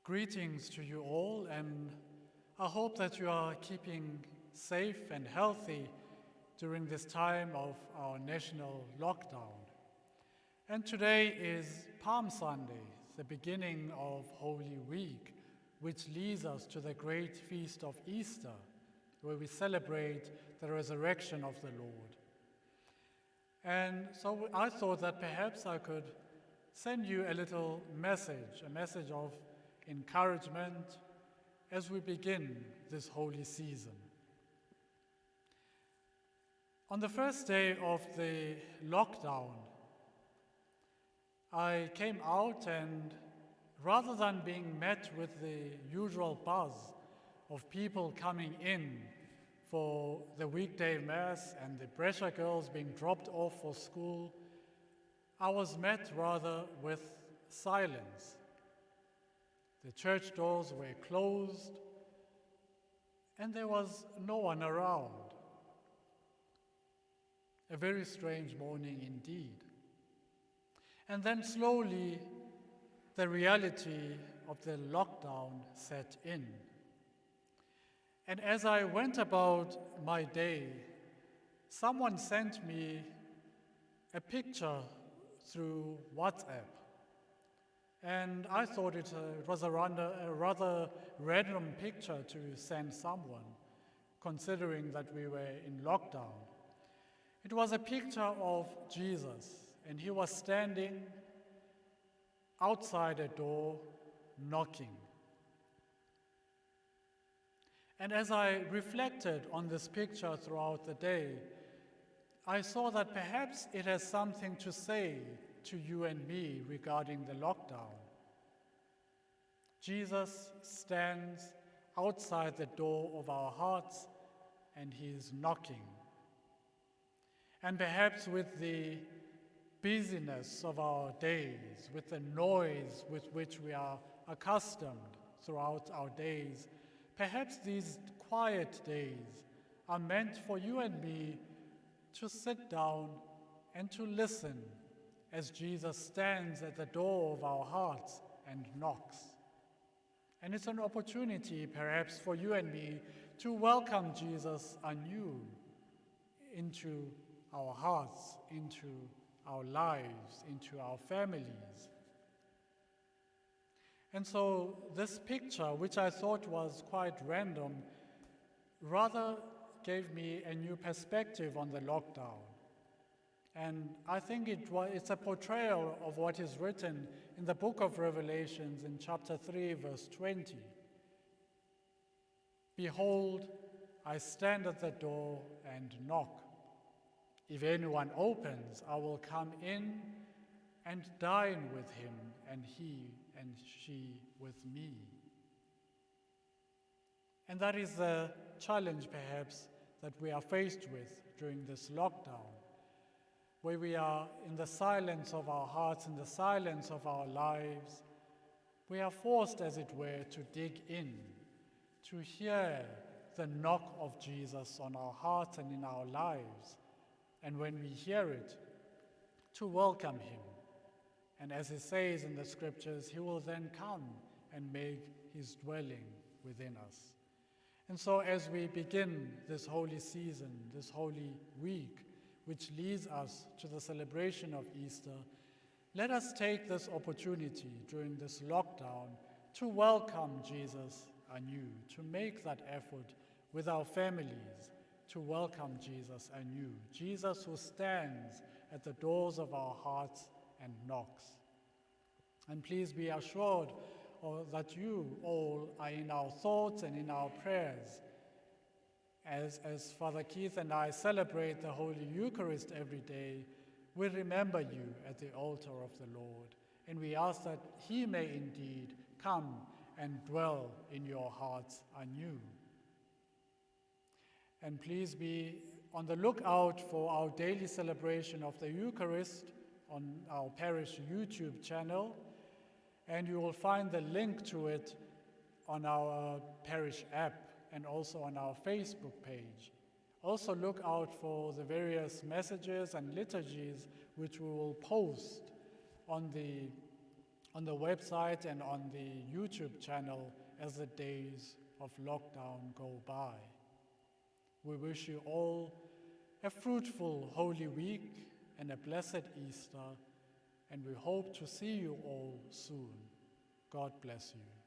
Greetings to you all, and I hope that you are keeping safe and healthy during this time of our national lockdown. And today is Palm Sunday, the beginning of Holy Week, which leads us to the great feast of Easter, where we celebrate the resurrection of the Lord. And so I thought that perhaps I could send you a little message, a message of encouragement as we begin this holy season. On the first day of the lockdown, I came out, and rather than being met with the usual buzz of people coming in for the weekday mass and the pressure girls being dropped off for school, I was met rather with silence. The church doors were closed, and there was no one around. A very strange morning indeed. And then slowly, the reality of the lockdown set in. And as I went about my day, someone sent me a picture through WhatsApp. And I thought it was a rather random picture to send someone, considering that we were in lockdown. It was a picture of Jesus, and he was standing outside a door, knocking. And as I reflected on this picture throughout the day, I saw that perhaps it has something to say to you and me regarding the lockdown. Jesus stands outside the door of our hearts, and he is knocking. And perhaps with the busyness of our days, with the noise with which we are accustomed throughout our days, perhaps these quiet days are meant for you and me to sit down and to listen as Jesus stands at the door of our hearts and knocks. And it's an opportunity perhaps for you and me to welcome Jesus anew into our hearts, into our lives, into our families. And so this picture, which I thought was quite random, rather gave me a new perspective on the lockdown. And I think it's a portrayal of what is written in the book of Revelations in chapter 3, verse 20. Behold, I stand at the door and knock. If anyone opens, I will come in and dine with him, and he and she with me. And that is the challenge, perhaps, that we are faced with during this lockdown, where we are in the silence of our hearts, in the silence of our lives. We are forced, as it were, to dig in, to hear the knock of Jesus on our hearts and in our lives. And when we hear it, to welcome him. And as it says in the scriptures, he will then come and make his dwelling within us. And so as we begin this holy season, this holy week, which leads us to the celebration of Easter, let us take this opportunity during this lockdown to welcome Jesus anew, to make that effort with our families, to welcome Jesus anew, Jesus who stands at the doors of our hearts and knocks. And please be assured that you all are in our thoughts and in our prayers. As Father Keith and I celebrate the Holy Eucharist every day, we remember you at the altar of the Lord, and we ask that he may indeed come and dwell in your hearts anew. And please be on the lookout for our daily celebration of the Eucharist on our Parish YouTube channel, and you will find the link to it on our Parish app and also on our Facebook page. Also look out for the various messages and liturgies which we will post on the on the website and on the YouTube channel as the days of lockdown go by. We wish you all a fruitful Holy Week and a blessed Easter, and we hope to see you all soon. God bless you.